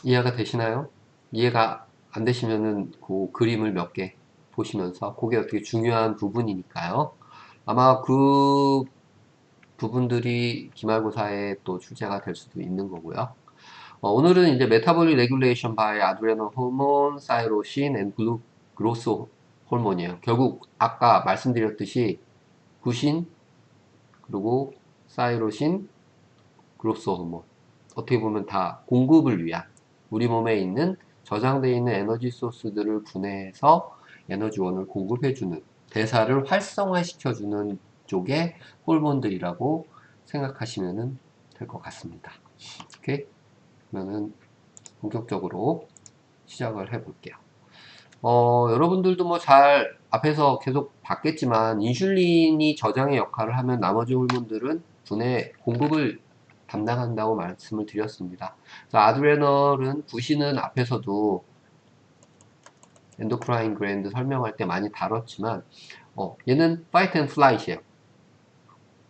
이해가 되시나요? 이해가 안 되시면은 그 그림을 몇 개 보시면서 그게 어떻게 중요한 부분이니까요. 아마 그 부분들이 기말고사에 또 출제가 될 수도 있는 거고요. 오늘은 이제 메타볼릭 레귤레이션 바이 아드레널 호르몬, 사이로신 앤 그로스 호르몬이에요. 결국 아까 말씀드렸듯이 구신 그리고 사이로신, 그로스 호르몬 어떻게 보면 다 공급을 위한 우리 몸에 있는 저장되어 있는 에너지 소스들을 분해해서 에너지원을 공급해주는 대사를 활성화시켜주는 쪽의 호르몬들이라고 생각하시면 될 것 같습니다. 오케이? 그러면은 본격적으로 시작을 해볼게요. 여러분들도 뭐 잘 앞에서 계속 봤겠지만 인슐린이 저장의 역할을 하면 나머지 호르몬들은 분해 공급을 담당한다고 말씀을 드렸습니다. 그래서 아드레널은 부시는 앞에서도 엔도크라인 그랜드 설명할 때 많이 다뤘지만 얘는 파이트 앤 플라잇이에요.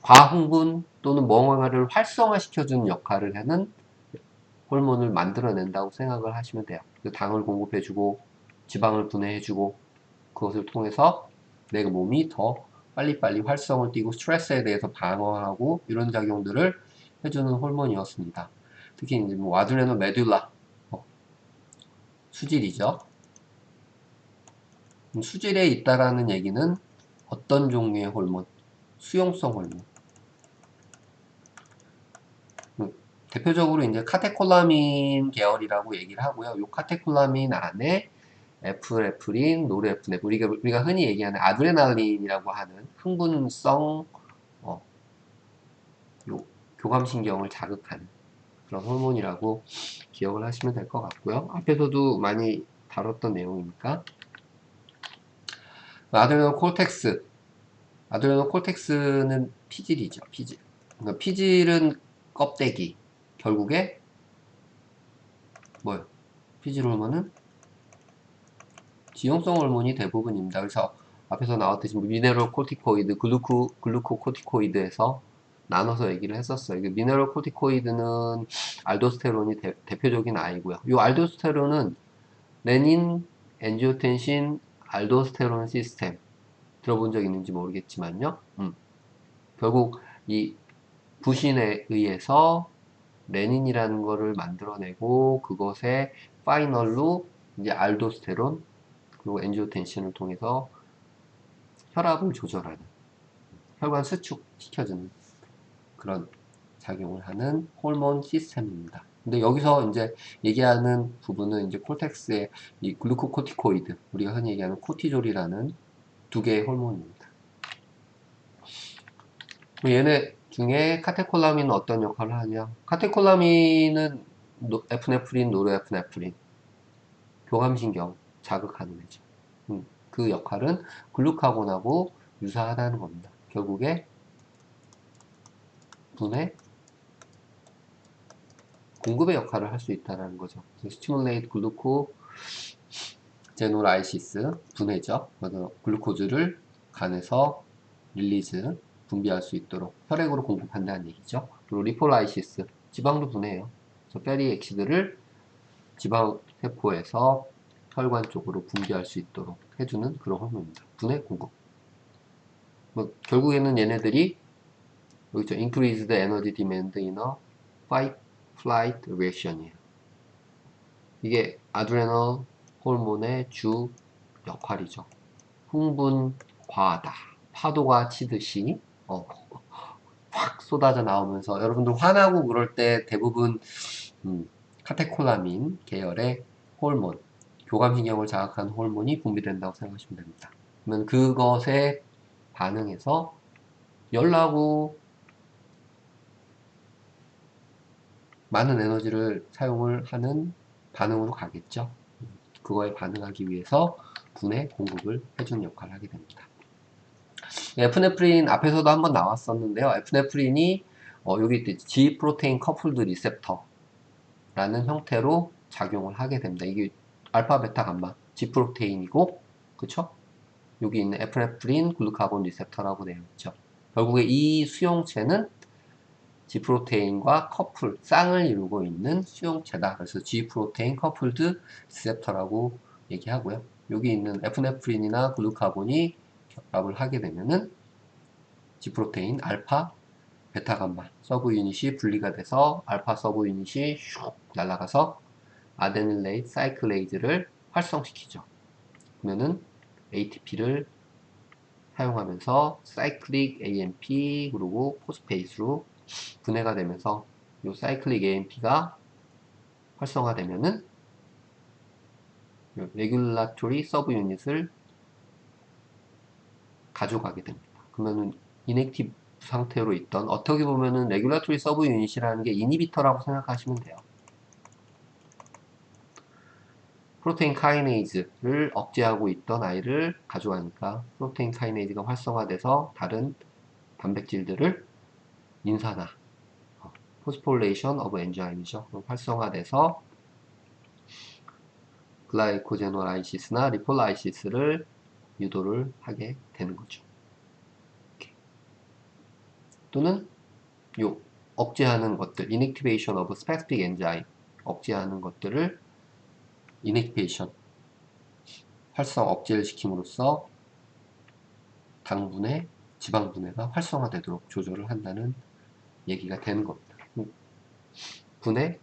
과흥분 또는 뭔가를 활성화시켜주는 역할을 하는 호르몬을 만들어낸다고 생각을 하시면 돼요. 당을 공급해주고 지방을 분해해주고 그것을 통해서 내 몸이 더 빨리빨리 활성을 띠고 스트레스에 대해서 방어하고 이런 작용들을 해주는 호르몬이었습니다. 특히 이제 뭐 아드레노 메듈라 수질이죠. 수질에 있다라는 얘기는 어떤 종류의 호르몬? 수용성 호르몬. 대표적으로 이제 카테콜라민 계열이라고 얘기를 하고요. 이 카테콜라민 안에 에프네프린, 노르에프네프린, 우리가 흔히 얘기하는 아드레날린이라고 하는 흥분성 교감신경을 자극하는 그런 호르몬이라고 기억을 하시면 될 것 같고요. 앞에서도 많이 다뤘던 내용이니까. 아드레노 콜텍스. 아드레노 콜텍스는 피질이죠, 피질. 그러니까 피질은 껍데기. 결국에 뭐요? 피질 호르몬은 지용성 호르몬이 대부분입니다. 그래서 앞에서 나왔듯이 미네랄 코티코이드, 글루코코티코이드에서 나눠서 얘기를 했었어요. 미네랄 코티코이드는 알도스테론이 대표적인 아이고요. 이 알도스테론은 레닌, 엔지오텐신, 알도스테론 시스템 들어본 적 있는지 모르겠지만요. 결국 이 부신에 의해서 레닌이라는 거를 만들어내고 그것에 파이널로 이제 알도스테론 그리고 엔지오텐신을 통해서 혈압을 조절하는 혈관 수축시켜주는 그런 작용을 하는 호르몬 시스템입니다. 근데 여기서 이제 얘기하는 부분은 이제 콜텍스의 이 글루코코티코이드, 우리가 흔히 얘기하는 코티졸이라는 두 개의 호르몬입니다. 얘네 중에 카테콜라민은 어떤 역할을 하냐? 카테콜라민은 에프네프린, 노르에프네프린, 교감신경 자극하는 애죠. 그 역할은 글루카곤하고 유사하다는 겁니다. 결국에 분해, 공급의 역할을 할 수 있다는 거죠. 스티뮬레이트 글루코 제노라이시스 분해죠. 그래서 글루코즈를 간에서 릴리즈 분비할 수 있도록 혈액으로 공급한다는 얘기죠. 그리고 리폴라이시스 지방도 분해해요. 그래서 페리 엑시드를 지방 세포에서 혈관 쪽으로 분비할 수 있도록 해주는 그런 호르몬입니다. 분해 공급. 뭐 결국에는 얘네들이 여기 있죠. Increased energy demand in a fight flight reaction이에요. 이게 아드레널 호르몬의 주 역할이죠. 흥분 과하다. 파도가 치듯이 확 쏟아져 나오면서 여러분들 화나고 그럴 때 대부분 카테콜라민 계열의 호르몬, 교감신경을 자극하는 호르몬이 분비된다고 생각하시면 됩니다. 그러면 그것에 반응해서 열나고 많은 에너지를 사용을 하는 반응으로 가겠죠. 그거에 반응하기 위해서 분해 공급을 해주는 역할을 하게 됩니다. 에프네프린 앞에서도 한번 나왔었는데요. 에프네프린이 여기 G 프로테인 커플드 리셉터라는 형태로 작용을 하게 됩니다. 이게 알파, 베타, 감마 G 프로테인이고, 그쵸? 여기 있는 에프네프린 글루카곤 리셉터라고 되어 있죠. 결국에 이 수용체는 G프로테인과 커플, 쌍을 이루고 있는 수용체다. 그래서 G프로테인 커플드 리셉터라고 얘기하고요. 여기 있는 에프네프린이나 글루카곤이 결합을 하게 되면은 G프로테인 알파, 베타 감마 서브 유닛이 분리가 돼서 알파 서브 유닛이 슉 날아가서 아데닐레이트 사이클레이즈를 활성시키죠. 그러면은 ATP를 사용하면서 사이클릭 AMP 그리고 포스페이스로 분해가 되면서 이 사이클릭 AMP가 활성화되면은 레귤라토리 서브 유닛을 가져가게 됩니다. 그러면은 이넥티브 상태로 있던 어떻게 보면은 레귤라토리 서브 유닛이라는 게 이니비터라고 생각하시면 돼요. 프로테인 카이네이즈를 억제하고 있던 아이를 가져가니까 프로테인 카이네이즈가 활성화돼서 다른 단백질들을 인산화 포스폴레이션 오브 엔자임이죠. 활성화돼서 글라이코제노라이시스나 리폴라이시스를 유도를 하게 되는 거죠. 이렇게. 또는 요 억제하는 것들, inactivation of specific enzyme 억제하는 것들을 inactivation 활성 억제를 시킴으로써 당분해, 지방분해가 활성화되도록 조절을 한다는 얘기가 되는 겁니다. 분해,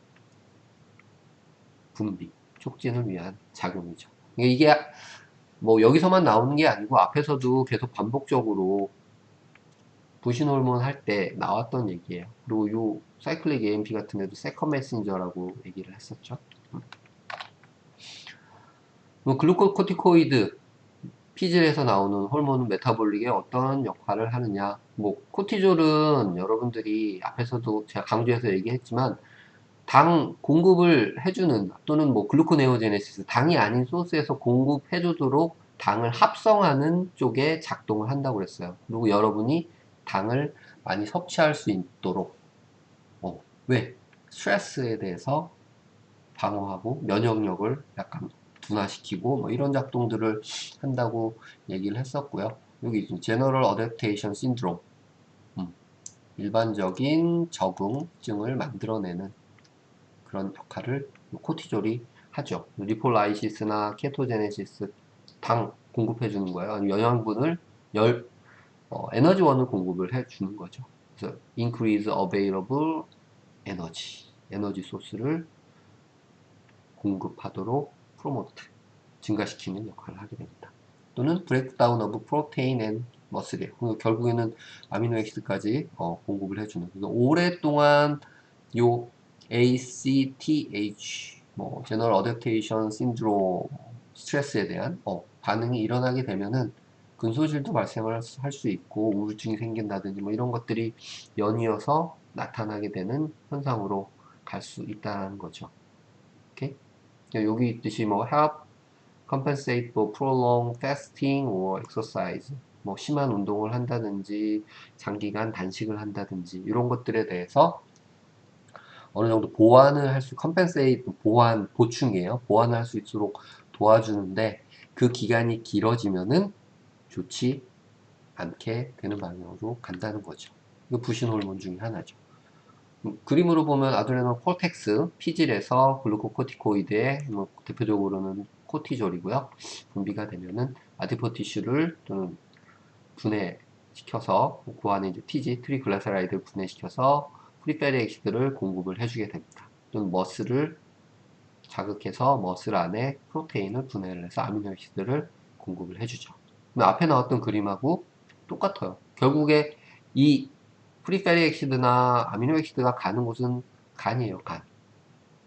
분비, 촉진을 위한 작용이죠. 이게 뭐 여기서만 나오는 게 아니고 앞에서도 계속 반복적으로 부신 호르몬 할 때 나왔던 얘기예요. 그리고 요 사이클릭 AMP 같은 애도 세컨 메신저라고 얘기를 했었죠. 글루코코티코이드 피질에서 나오는 호르몬은 메타볼릭에 어떤 역할을 하느냐. 뭐 코티졸은 여러분들이 앞에서도 제가 강조해서 얘기했지만 당 공급을 해주는 또는 뭐 글루코네오제네시스 당이 아닌 소스에서 공급해주도록 당을 합성하는 쪽에 작동을 한다고 그랬어요. 그리고 여러분이 당을 많이 섭취할 수 있도록 왜? 스트레스에 대해서 방어하고 면역력을 약간 둔화시키고 뭐 이런 작동들을 한다고 얘기를 했었고요. 여기 제너럴 어댑테이션 신드롬 일반적인 적응증을 만들어내는 그런 역할을 코티졸이 하죠. 리폴라이시스나 케토제네시스 당 공급해 주는 거예요. 아니면 영양분을 에너지원을 공급을 해 주는 거죠. 그래서 increase available energy 에너지 소스를 공급하도록 프로모트 증가시키는 역할을 하게 됩니다. 또는 breakdown of protein and muscle 결국에는 아미노액시드까지 공급을 해주는. 그래서 오랫동안 요 ACTH 뭐 제너럴 어댑테이션 신드롬 스트레스에 대한 반응이 일어나게 되면은 근소질도 발생할 수 있고 우울증이 생긴다든지 뭐 이런 것들이 연이어서 나타나게 되는 현상으로 갈 수 있다는 거죠. 오케이? 여기 있듯이 뭐 help compensate for prolonged fasting or exercise 뭐 심한 운동을 한다든지 장기간 단식을 한다든지 이런 것들에 대해서 어느 정도 보완을 할 수, compensate 보완 보충이에요. 보완을 할 수 있도록 도와주는데 그 기간이 길어지면은 좋지 않게 되는 방향으로 간다는 거죠. 이거 부신 호르몬 중에 하나죠. 그림으로 보면 아드레널 콜텍스, 피질에서 글루코코티코이드의 뭐 대표적으로는 코티졸이고요. 분비가 되면은 아디포 티슈를 또는 분해시켜서 그 안에 이제 TG, 트리글라세라이드를 분해시켜서 프리페리 액시드를 공급을 해주게 됩니다. 또는 머슬을 자극해서 머슬 안에 프로테인을 분해를 해서 아미노 액시드를 공급을 해주죠. 앞에 나왔던 그림하고 똑같아요. 결국에 이 프리페리 액시드나 아미노 액시드가 가는 곳은 간이에요, 간.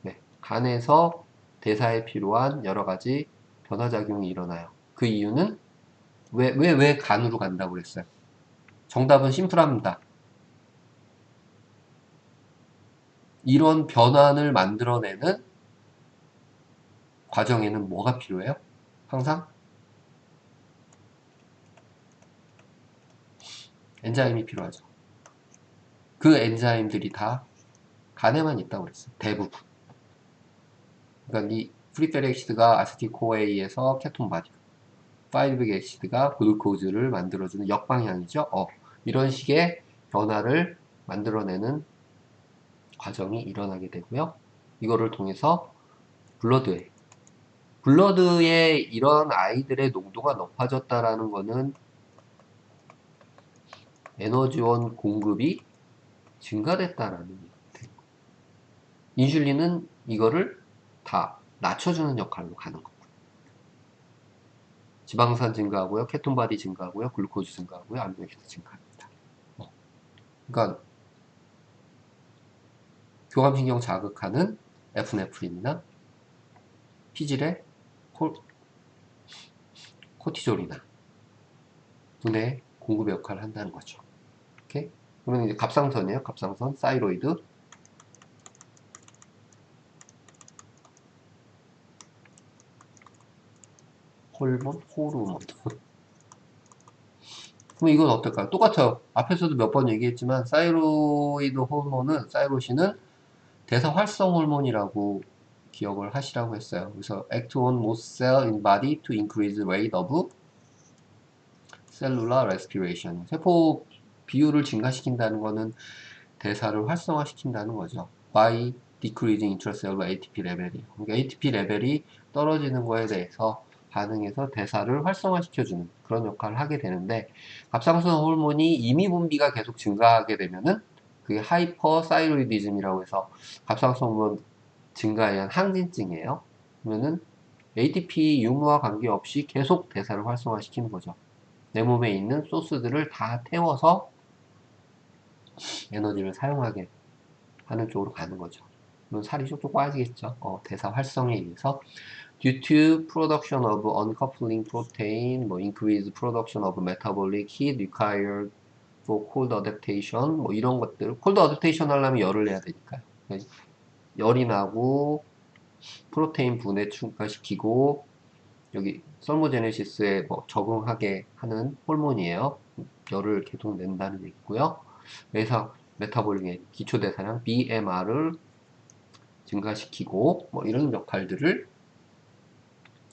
네, 간에서 대사에 필요한 여러 가지 변화작용이 일어나요. 그 이유는 왜 간으로 간다고 그랬어요? 정답은 심플합니다. 이런 변환을 만들어내는 과정에는 뭐가 필요해요? 항상 엔자임이 필요하죠. 그 엔자임들이 다 간에만 있다고 그랬어요. 대부분. 그러니까 이 프리페리 액시드가 아세틸코에이에서 케톤 바디, 파이브릭 액시드가 글루코즈를 만들어주는 역방향이죠. 이런 식의 변화를 만들어내는 과정이 일어나게 되고요. 이거를 통해서 블러드에 이런 아이들의 농도가 높아졌다라는 거는 에너지원 공급이 증가됐다라는 얘기예요. 인슐린은 이거를 다 낮춰주는 역할로 가는 거고, 지방산 증가하고요, 케톤바디 증가하고요, 글루코즈 증가하고요, 아미노아시드 증가합니다. 그러니까 교감신경 자극하는 에프네프린이나 피질의 코티졸이나 분해 공급의 역할을 한다는 거죠. 오케이? 그러면 이제 갑상선이에요. 갑상선, 사이로이드, 호르몬. 그럼 이건 어떨까요? 똑같아요. 앞에서도 몇 번 얘기했지만 사이로신은 대사 활성 호르몬이라고 기억을 하시라고 했어요. 그래서 act on most cell in body to increase rate of cellular respiration. 세포 비율을 증가시킨다는 거는 대사를 활성화시킨다는 거죠. by decreasing intracellular ATP 레벨이. 그러니까 ATP 레벨이 떨어지는 거에 대해서 반응해서 대사를 활성화시켜주는 그런 역할을 하게 되는데, 갑상선 호르몬이 임의 분비가 계속 증가하게 되면은 그게 하이퍼사이로이디즘이라고 해서 갑상선 호르몬 증가에 의한 항진증이에요. 그러면은 ATP 유무와 관계없이 계속 대사를 활성화시키는 거죠. 내 몸에 있는 소스들을 다 태워서 에너지를 사용하게 하는 쪽으로 가는 거죠. 물론 살이 쪽쪽 빠지겠죠. 대사 활성에 의해서 due to production of uncoupling protein, 뭐 increase production of metabolic heat required for cold adaptation, 뭐 이런 것들. cold adaptation 하려면 열을 내야 되니까요. 열이 나고 프로테인 분해 증가시키고 여기 설모제네시스에 뭐 적응하게 하는 호르몬이에요. 열을 계속 낸다는 얘기고요. 그래서 메타볼릭의 기초대사량 BMR을 증가시키고 뭐 이런 역할들을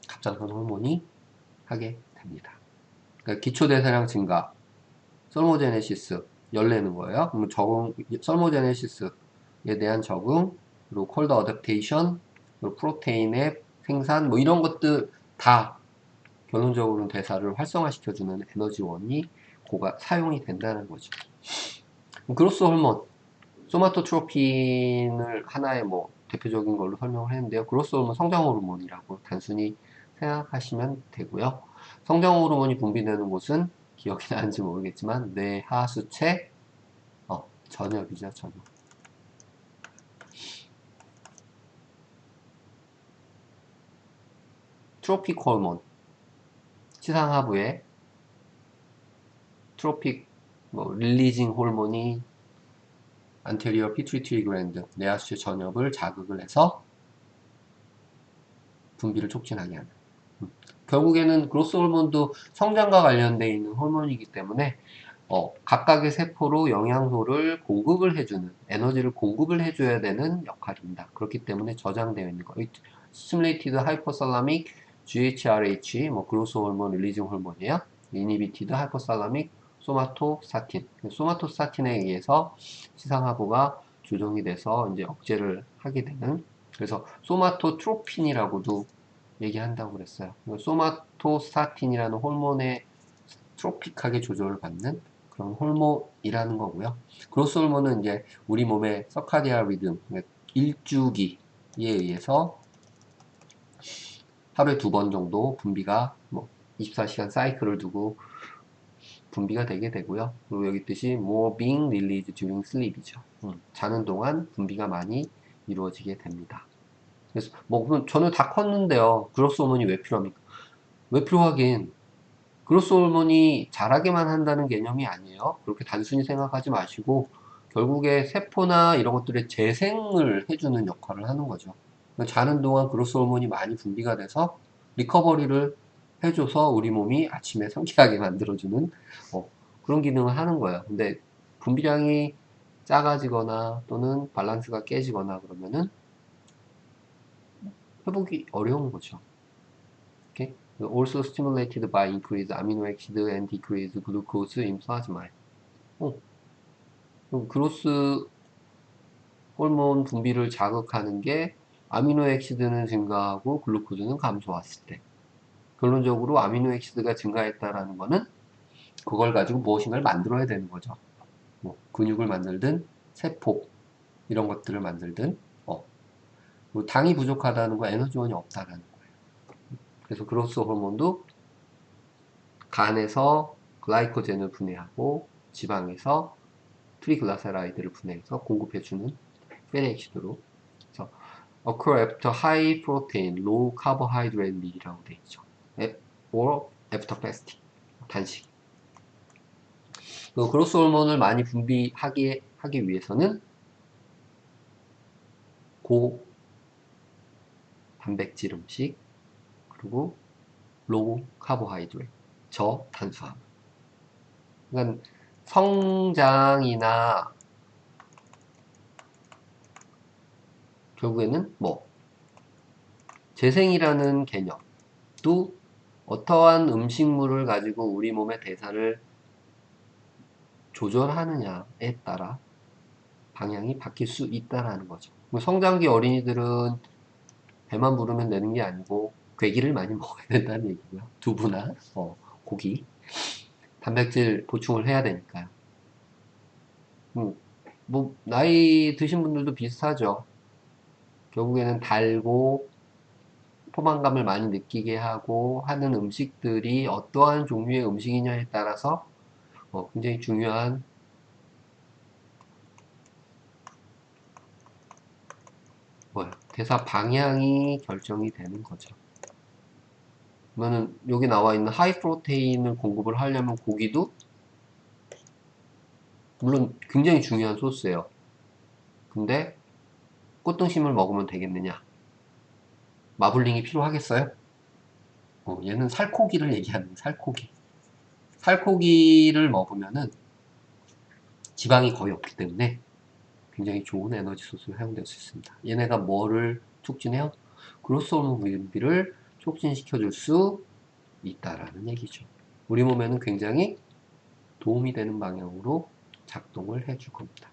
갑상선 호르몬이 하게 됩니다. 그러니까 기초대사량 증가, 설모제네시스, 열 내는 거예요. 그럼 설모제네시스에 대한 적응, 그리고 콜드 어댑테이션, 그리고 프로테인의 생산, 뭐 이런 것들 다 결론적으로는 대사를 활성화시켜주는 에너지원이 사용이 된다는 거죠. 그로스 호르몬, 소마토트로핀을 하나의 뭐 대표적인 걸로 설명을 했는데요. 그로스 호르몬 성장 호르몬이라고 단순히 생각하시면 되고요. 성장 호르몬이 분비되는 곳은 기억이 나는지 모르겠지만 뇌 하수체 전엽이죠, 전엽. 트로픽 호르몬, 치상하부에 트로픽 릴리징 호르몬이 anterior pituitary gland, 뇌하수체 전엽을 자극을 해서 분비를 촉진하게 하는. 결국에는 그로스 호르몬도 성장과 관련되어 있는 호르몬이기 때문에 각각의 세포로 영양소를 공급을 해주는, 에너지를 공급을 해줘야 되는 역할입니다. 그렇기 때문에 저장되어 있는 거. Stimulated Hypothalamic GHRH, 뭐 그로스 호르몬, 릴리징 호르몬이에요. Inhibited Hypothalamic 소마토스타틴. 소마토스타틴에 의해서 시상하부가 조정이 돼서 이제 억제를 하게 되는. 그래서 소마토트로핀이라고도 얘기한다고 그랬어요. 소마토스타틴이라는 호르몬의 트로픽하게 조절을 받는 그런 호르몬이라는 거고요. 그로스 호르몬은 이제 우리 몸의 서카디아 리듬, 일주기에 의해서 하루에 2번 정도 분비가 24시간 사이클을 두고 분비가 되게 되고요. 그리고 여기 뜻이 more being released during sleep이죠. 자는 동안 분비가 많이 이루어지게 됩니다. 그래서 그럼 저는 다 컸는데요. 그로스 호르몬이 왜 필요합니까? 왜 필요하긴? 그로스 호르몬이 자라게만 한다는 개념이 아니에요. 그렇게 단순히 생각하지 마시고 결국에 세포나 이런 것들의 재생을 해주는 역할을 하는 거죠. 자는 동안 그로스 호르몬이 많이 분비가 돼서 리커버리를 해줘서 우리 몸이 아침에 성취하게 만들어주는 그런 기능을 하는 거예요. 근데 분비량이 작아지거나 또는 밸런스가 깨지거나 그러면은 회복이 어려운 거죠. Okay? Also stimulated by increased amino acid and decreased glucose in plasma. 그럼 그로스 호르몬 분비를 자극하는 게 아미노액시드는 증가하고 글루코즈는 감소했을 때. 결론적으로 아미노액시드가 증가했다라는 거는 그걸 가지고 무엇인가를 만들어야 되는 거죠. 뭐 근육을 만들든 세포 이런 것들을 만들든 뭐 당이 부족하다는 거 에너지원이 없다라는 거예요. 그래서 그로스 호르몬도 간에서 글라이코젠을 분해하고 지방에서 트리글라세라이드를 분해해서 공급해주는 페리엑시드로. 그래서 occur after high protein, low carbohydrate meal이라고 되어 있죠. or after fasting. 단식. 그로스 호르몬을 많이 분비하기 위해서는 고 단백질 음식 그리고 로우 카보하이드레이트 저탄수화물. 그러니까 성장이나 결국에는 뭐 재생이라는 개념도 어떠한 음식물을 가지고 우리 몸의 대사를 조절하느냐에 따라 방향이 바뀔 수 있다라는 거죠. 성장기 어린이들은 배만 부르면 되는 게 아니고 괴기를 많이 먹어야 된다는 얘기고요. 두부나 고기, 단백질 보충을 해야 되니까요. 뭐 나이 드신 분들도 비슷하죠. 결국에는 달고 포만감을 많이 느끼게 하고 하는 음식들이 어떠한 종류의 음식이냐에 따라서 굉장히 중요한 대사 방향이 결정이 되는 거죠. 그러면은 여기 나와 있는 하이 프로테인을 공급을 하려면 고기도 물론 굉장히 중요한 소스예요. 근데 꽃등심을 먹으면 되겠느냐? 마블링이 필요하겠어요? 얘는 살코기를 얘기하는 거예요. 살코기. 살코기를 먹으면은 지방이 거의 없기 때문에 굉장히 좋은 에너지 소스로 사용될 수 있습니다. 얘네가 뭐를 촉진해요? 그로스 호르몬 분비를 촉진시켜 줄 수 있다라는 얘기죠. 우리 몸에는 굉장히 도움이 되는 방향으로 작동을 해줄 겁니다.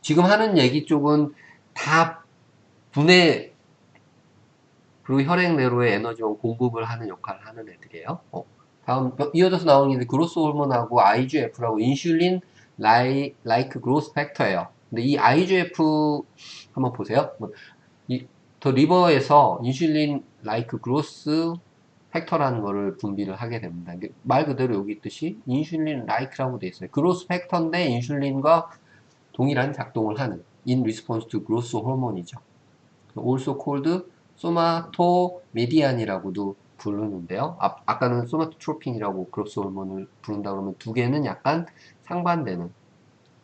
지금 하는 얘기 쪽은 다 분해 그리고 혈액 내로의 에너지원 공급을 하는 역할을 하는 애들이에요. 다음 이어져서 나오는 게 그로스 호르몬하고 IGF라고 인슐린 라이크 그로스 팩터예요. 근데 이 IGF 한번 보세요. 더 리버에서 인슐린 라이크 그로스 팩터라는 거를 분비를 하게 됩니다. 말 그대로 여기 있듯이 인슐린 라이크라고 되어 있어요. 그로스 팩터인데 인슐린과 동일한 작동을 하는 in response to growth hormone이죠. also called 소마토메디안이라고도 부르는데요. 아까는 소마토트로핀이라고 그로스 호르몬을 부른다 그러면 두 개는 약간 상반되는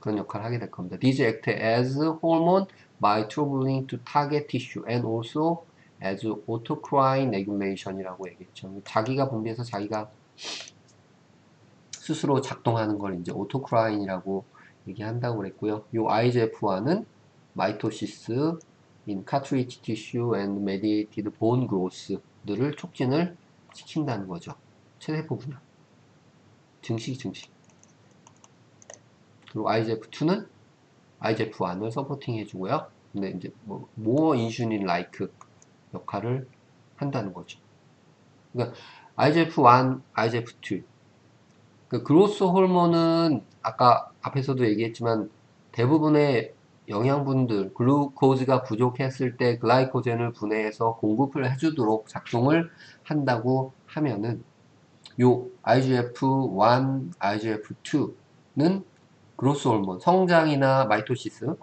그런 역할을 하게 될 겁니다. These act as hormone by troubling to target tissue and also as autocrine regulation이라고 얘기했죠. 자기가 분비해서 자기가 스스로 작동하는 걸 이제 오토크라인이라고 얘기한다고 그랬고요. 요 IGF-1은 마이토시스, in cartilage tissue and mediated bone growth들을 촉진을 시킨다는 거죠. 체세포 분열, 증식. 그리고 IGF-2는 IGF-1을 서포팅 해주고요. 근데 이제 뭐 more insulin like 역할을 한다는 거죠. 그러니까 IGF-1, IGF-2 그 그로스 호르몬은 아까 앞에서도 얘기했지만 대부분의 영양분들, 글루코즈가 부족했을 때 글라이코젠을 분해해서 공급을 해주도록 작동을 한다고 하면은 요 IGF-1, IGF-2는 그로스 호르몬, 성장이나 마이토시스,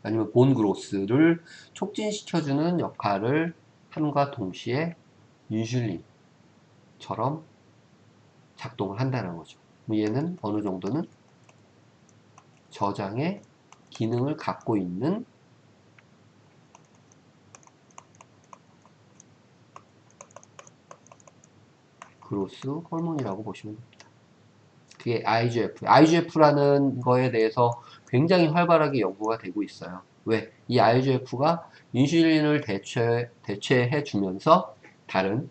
아니면 본 그로스를 촉진시켜주는 역할을 함과 동시에 인슐린처럼 작동을 한다는 거죠. 얘는 어느 정도는 저장의 기능을 갖고 있는 그로스 호르몬이라고 보시면 됩니다. 그게 IGF. IGF라는 거에 대해서 굉장히 활발하게 연구가 되고 있어요. 왜? 이 IGF가 인슐린을 대체해 주면서 다른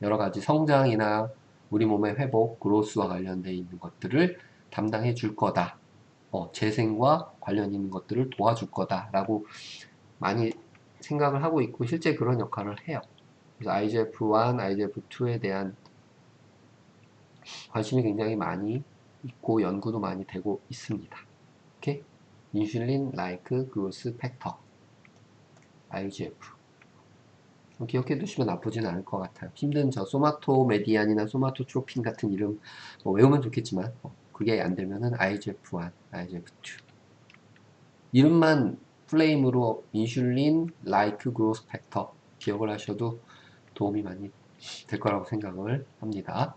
여러 가지 성장이나 우리 몸의 회복, 그로스와 관련되어 있는 것들을 담당해 줄 거다. 재생과 관련 있는 것들을 도와줄 거다라고 많이 생각을 하고 있고 실제 그런 역할을 해요. 그래서 IGF-1, IGF-2에 대한 관심이 굉장히 많이 있고 연구도 많이 되고 있습니다. 오케이? 인슐린 라이크 그로스 팩터 IGF 기억해 두시면 나쁘진 않을 것 같아요. 힘든 저 소마토메디안이나 소마토트로핀 같은 이름 외우면 좋겠지만 그게 안 되면은 IGF-1, IGF-2 이름만 플레임으로 인슐린 라이크 그로스 팩터 기억을 하셔도 도움이 많이 될 거라고 생각을 합니다.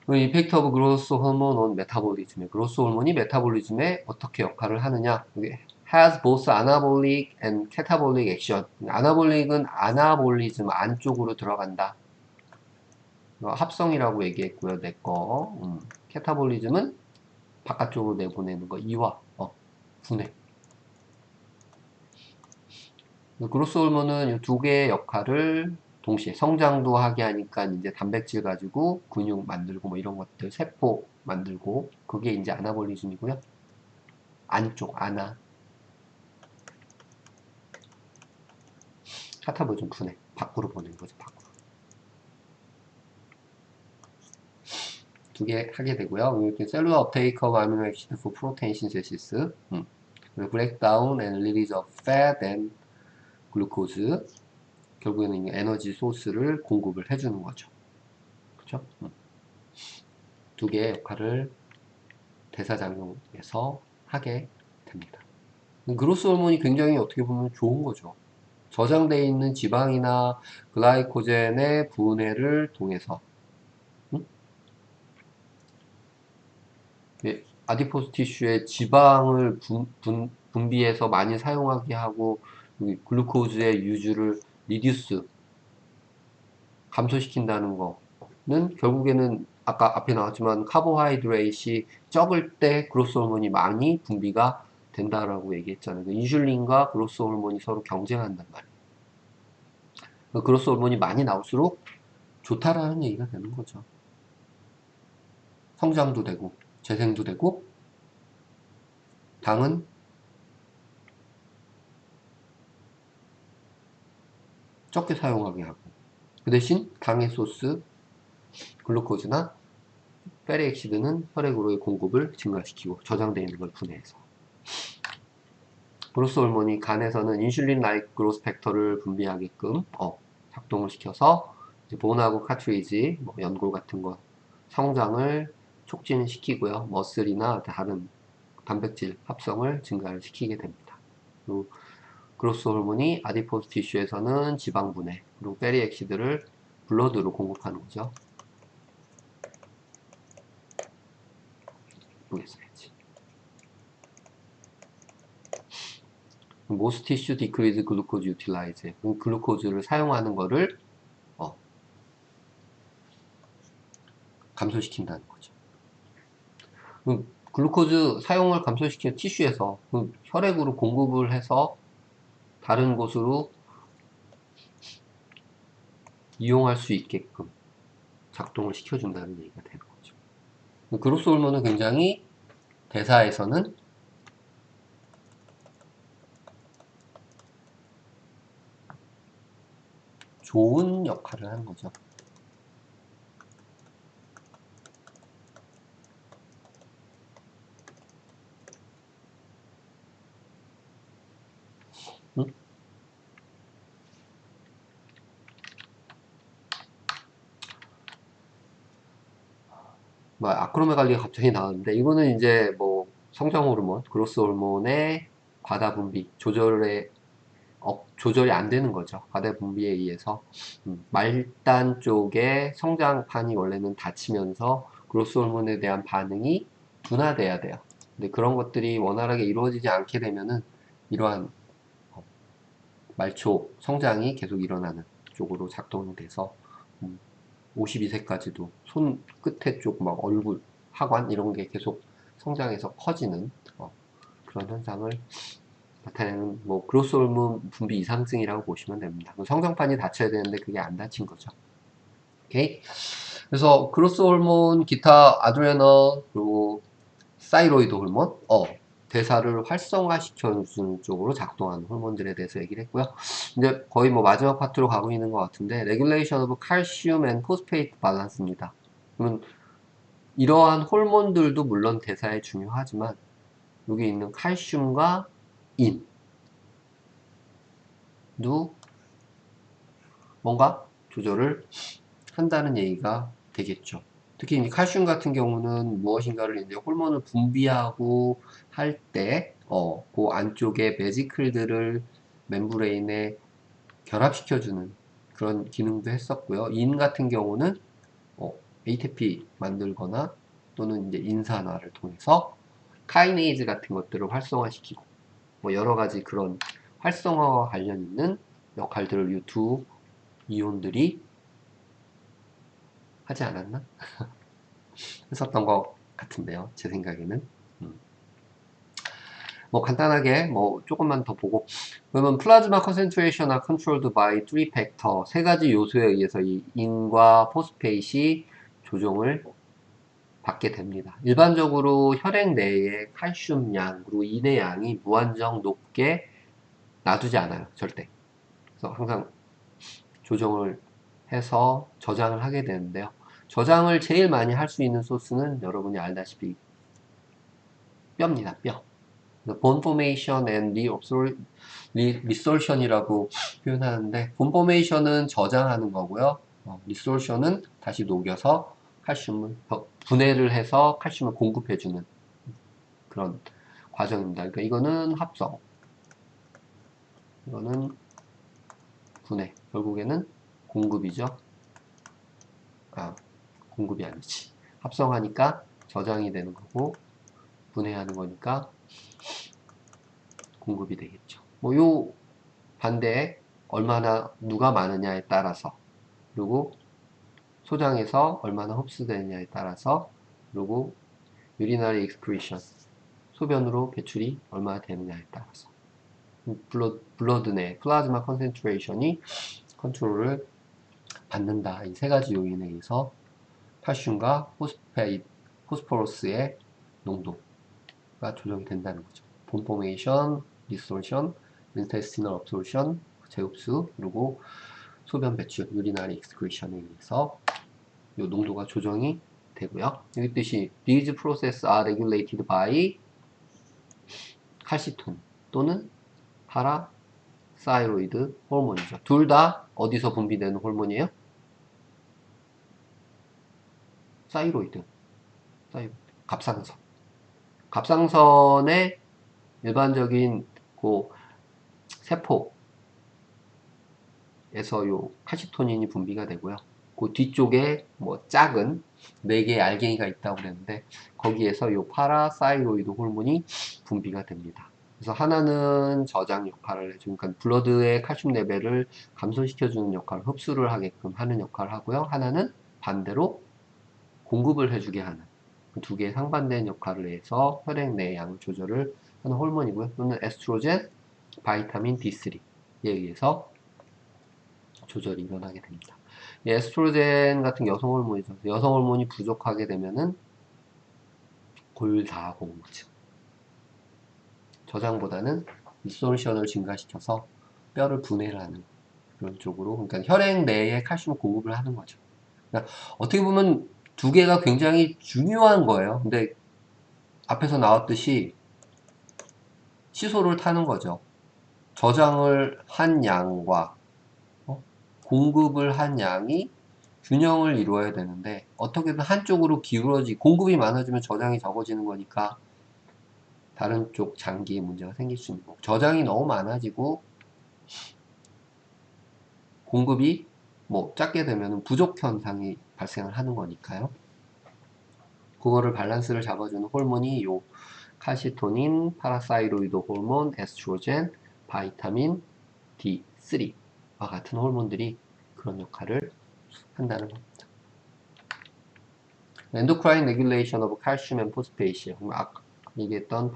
이펙트 오브 그로스 호르몬 on 메타볼리즘의 그로스 호르몬이 메타볼리즘에 어떻게 역할을 하느냐 has both anabolic and catabolic action 아나볼릭은 아나볼리즘 안쪽으로 들어간다 합성이라고 얘기했고요 내거 캐타볼리즘은 바깥쪽으로 내보내는 거 이와 분해 그로스 호르몬은 이 두 개의 역할을 동시에 성장도 하게 하니까 이제 단백질 가지고 근육 만들고 뭐 이런 것들 세포 만들고 그게 이제 아나볼리즘이고요. 안쪽 아나 카타볼리즘 분해 밖으로 보내는 거죠. 밖으로 두 개 하게 되고요. 이렇게 셀룰러 업테이크 오브 아미노 액시드 for 프로테인 신세시스 그리고 브레이크다운 and release of fat and 글루코즈 결국에는 에너지 소스를 공급을 해주는 거죠. 그렇죠? 두 개의 역할을 대사작용에서 하게 됩니다. 그로스 호르몬이 굉장히 어떻게 보면 좋은 거죠. 저장되어 있는 지방이나 글라이코젠의 분해를 통해서 아디포스 티슈의 지방을 분비해서 많이 사용하게 하고 글루코즈의 유주를 리듀스 감소시킨다는 거는 결국에는 아까 앞에 나왔지만 카보하이드레이트이 적을 때 그로스 호르몬이 많이 분비가 된다라고 얘기했잖아요. 인슐린과 그로스 호르몬이 서로 경쟁한단 말이에요. 그로스 호르몬이 많이 나올수록 좋다라는 얘기가 되는 거죠. 성장도 되고 재생도 되고 당은 적게 사용하게 하고 그 대신 당의 소스 글루코즈나 페리엑시드는 혈액으로의 공급을 증가시키고 저장되어 있는 걸 분해해서 그로스 호르몬이 간에서는 인슐린 라이크 그로스 팩터를 분비하게끔 작동을 시켜서 본하고 카트리지, 연골 같은 거 성장을 촉진시키고요. 머슬이나 다른 단백질 합성을 증가를 시키게 됩니다. 그리고 그로스 호르몬이 아디포스 티슈에서는 지방 분해, 그리고 페리엑시드를 블러드로 공급하는 거죠. 보겠어야지. 모스 티슈 디크리즈 글루코즈 유틸라이즈 글루코즈를 사용하는 거를 감소시킨다는 거죠. 글루코즈 사용을 감소시키는 티슈에서 혈액으로 공급을 해서 다른 곳으로 이용할 수 있게끔 작동을 시켜준다는 얘기가 되는 거죠. 그로스 호르몬은 굉장히 대사에서는 좋은 역할을 하는 거죠. 응? 아크로메갈리가 갑자기 나왔는데 이거는 이제 성장 호르몬, 그로스 호르몬의 과다 분비 조절이 안 되는 거죠. 과다 분비에 의해서 말단 쪽에 성장판이 원래는 닫히면서 그로스 호르몬에 대한 반응이 둔화돼야 돼요. 근데 그런 것들이 원활하게 이루어지지 않게 되면은 이러한 말초 성장이 계속 일어나는 쪽으로 작동이 돼서 52세까지도 손 끝에 쪽 막 얼굴, 하관 이런 게 계속 성장해서 커지는 그런 현상을 나타내는 그로스 호르몬 분비 이상증이라고 보시면 됩니다. 성장판이 닫혀야 되는데 그게 안 닫힌 거죠. 오케이. 그래서 그로스 호르몬, 기타 아드레널 그리고 사이로이드 호르몬, 대사를 활성화시켜주는 쪽으로 작동하는 호르몬들에 대해서 얘기를 했고요. 이제 거의 뭐 마지막 파트로 가고 있는 것 같은데, 레귤레이션 오브 칼슘 앤 포스페이트 밸런스입니다. 그러면 이러한 호르몬들도 물론 대사에 중요하지만 여기 있는 칼슘과 인도 뭔가 조절을 한다는 얘기가 되겠죠. 특히 이 칼슘 같은 경우는 무엇인가를 이제 호르몬을 분비하고 할 때, 그 안쪽에 베지클들을 멤브레인에 결합시켜주는 그런 기능도 했었고요. 인 같은 경우는 ATP 만들거나 또는 이제 인산화를 통해서 카이네이즈 같은 것들을 활성화시키고 뭐 여러 가지 그런 활성화와 관련 있는 역할들을 이 두 이온들이 하지 않았나? 했었던 것 같은데요. 제 생각에는. 뭐 간단하게 뭐 조금만 더 보고 그러면 플라즈마 컨센트레이션 are controlled by three factor 세 가지 요소에 의해서 이 인과 포스페이시 조정을 받게 됩니다. 일반적으로 혈액 내에 칼슘 양 그리고 인의 양이 무한정 높게 놔두지 않아요. 절대. 그래서 항상 조정을 해서 저장을 하게 되는데요. 저장을 제일 많이 할 수 있는 소스는 여러분이 알다시피 뼈입니다. 뼈. bone formation and resorption이라고 표현하는데 bone formation은 저장하는 거고요. resorption은 다시 녹여서 칼슘을 분해를 해서 칼슘을 공급해주는 그런 과정입니다. 그러니까 이거는 합성, 이거는 분해. 결국에는 공급이죠. 공급이 아니지. 합성하니까 저장이 되는 거고 분해하는 거니까 공급이 되겠죠. 뭐 요 반대에 얼마나 누가 많으냐에 따라서 그리고 소장에서 얼마나 흡수되느냐에 따라서 그리고 urinary excretion 소변으로 배출이 얼마나 되느냐에 따라서 블러드 내 플라즈마 컨센트레이션이 컨트롤을 받는다. 이 세 가지 요인에 의해서 칼슘과 포스포러스의 농도가 조정이 된다는 거죠. 본 포메이션, 리소션, 인테스티널 업소션, 재흡수, 그리고 소변 배출, 유리나리 익스크리션에 의해서 이 농도가 조정이 되고요. 여기 뜻이 these processes are regulated by 칼시톤 또는 파라사이로이드 호르몬이죠. 둘 다 어디서 분비되는 호르몬이에요? 사이로이드. 갑상선. 갑상선의 일반적인 그 세포에서 요 칼시토닌이 분비가 되고요. 그 뒤쪽에 뭐 작은 4개의 알갱이가 있다고 그랬는데 거기에서 요 파라사이로이드 호르몬이 분비가 됩니다. 그래서 하나는 저장 역할을 해주는 그러니까 블러드의 칼슘 레벨을 감소시켜주는 역할을 흡수를 하게끔 하는 역할을 하고요. 하나는 반대로 공급을 해주게 하는 두 개의 상반된 역할을 해서 혈액 내 양을 조절을 하는 호르몬이고요. 또는 에스트로겐, 바이타민 D3에 의해서 조절이 일어나게 됩니다. 에스트로겐 같은 여성 호르몬이죠. 여성 호르몬이 부족하게 되면은 골다공증. 저장보다는 리소션을 증가시켜서 뼈를 분해를 하는 그런 쪽으로 그러니까 혈액 내에 칼슘 공급을 하는 거죠. 그러니까 어떻게 보면 두 개가 굉장히 중요한 거예요. 근데 앞에서 나왔듯이 시소를 타는 거죠. 저장을 한 양과 공급을 한 양이 균형을 이루어야 되는데 어떻게든 한쪽으로 기울어지 공급이 많아지면 저장이 적어지는 거니까 다른 쪽 장기에 문제가 생길 수 있는 거고 저장이 너무 많아지고 공급이 뭐 작게 되면 부족 현상이 발생을 하는 거니까요. 그거를 밸런스를 잡아주는 호르몬이 요 칼시토닌, 파라사이로이드 호르몬, 에스트로겐, 바이타민 D3와 같은 호르몬들이 그런 역할을 한다는 겁니다. 엔도크라인 레귤레이션 오브 칼슘 앤 포스페이시 아까 얘기했던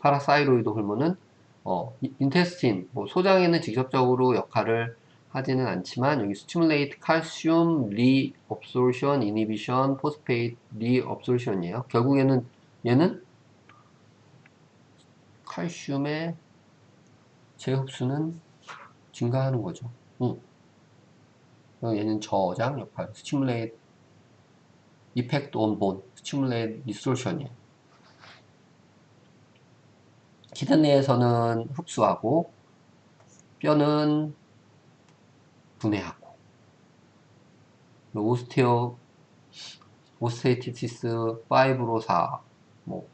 파라사이로이드 호르몬은 인테스틴 뭐 소장에는 직접적으로 역할을 하지는 않지만 여기 스티뮬레이트 칼슘 리업소션 이니비션 포스페이트 리업소션이에요. 결국에는 얘는 칼슘의 재흡수는 증가하는 거죠. 얘는 저장 역할, stimulate effect on bone, stimulate resorption이에요. 키드니에서는 흡수하고 뼈는 분해하고 오스테이티스 파이브로사 뭐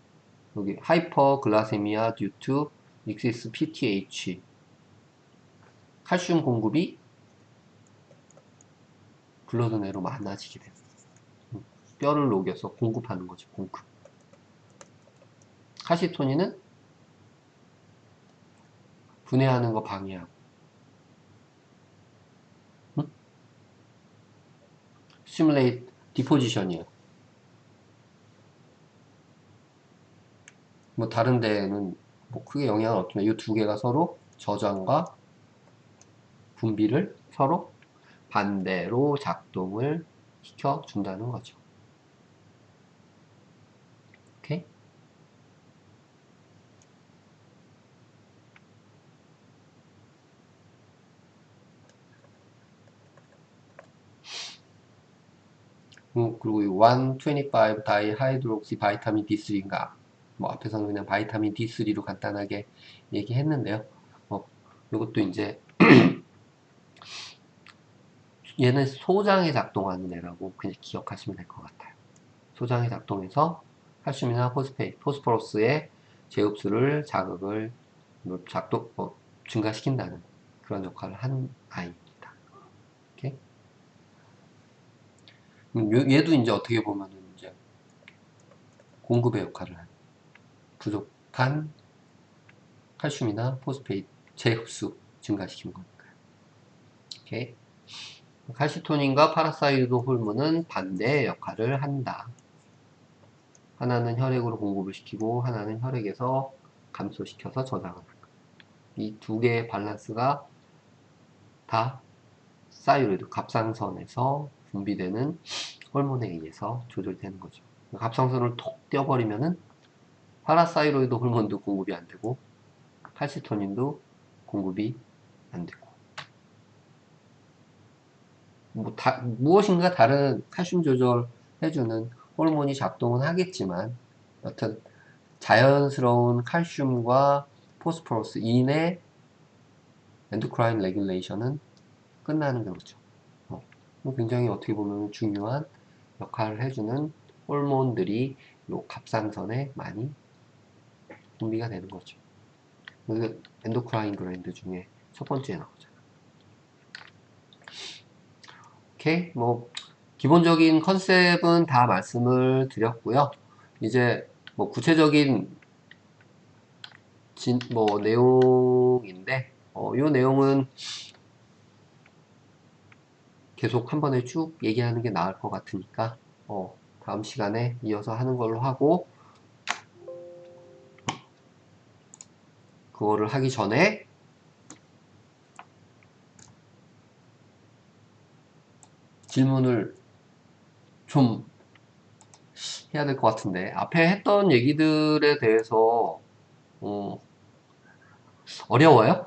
여기 하이퍼글라세미아 듀투 익시스 PTH 칼슘 공급이 블러드 내로 많아지게 돼요. 뼈를 녹여서 공급하는 거죠. 공급. 카시토닌은 분해하는 거 방해하고 스티뮬레이트 디포지션이에요. 뭐 다른 데는 뭐 크게 영향은 없지만 이 두 개가 서로 저장과 분비를 서로 반대로 작동을 시켜준다는 거죠. 오케이? 그리고 이 125 다이하이드록시 바이타민 D3인가 뭐 앞에서는 그냥 바이타민 D3로 간단하게 얘기했는데요. 이것도 이제 얘는 소장에 작동하는 애라고 그냥 기억하시면 될 것 같아요. 소장에 작동해서 칼슘이나 포스포러스의 재흡수를 자극을 증가시킨다는 그런 역할을 한 아이입니다. 오케이? 얘도 이제 어떻게 보면 이제 공급의 역할을 하는 부족한 칼슘이나 포스페이트 재흡수 증가시키는 거니까요. 오케이? 칼시토닌과 파라사이드 호르몬은 반대의 역할을 한다. 하나는 혈액으로 공급을 시키고 하나는 혈액에서 감소시켜서 저장을 한다. 이 두 개의 밸런스가 다 사이로이드 갑상선에서 분비되는 호르몬에 의해서 조절되는 거죠. 갑상선을 톡 떼어버리면은 파라사이로이드 호르몬도 공급이 안 되고 칼시토닌도 공급이 안 되고 무엇인가 다른 칼슘 조절 해주는 호르몬이 작동은 하겠지만 여튼 자연스러운 칼슘과 포스포러스 인의 엔도크라인 레귤레이션은 끝나는 거죠. 굉장히 어떻게 보면 중요한 역할을 해주는 호르몬들이 요 갑상선에 많이 분비가 되는 거죠. 엔도크라인 그랜드 중에 첫 번째에 나오잖아. 오케이, 뭐 기본적인 컨셉은 다 말씀을 드렸고요. 이제 뭐 구체적인 내용인데, 이 내용은 계속 한 번에 쭉 얘기하는 게 나을 것 같으니까, 다음 시간에 이어서 하는 걸로 하고, 그거를 하기 전에 질문을 좀 해야 될 것 같은데, 앞에 했던 얘기들에 대해서, 어려워요?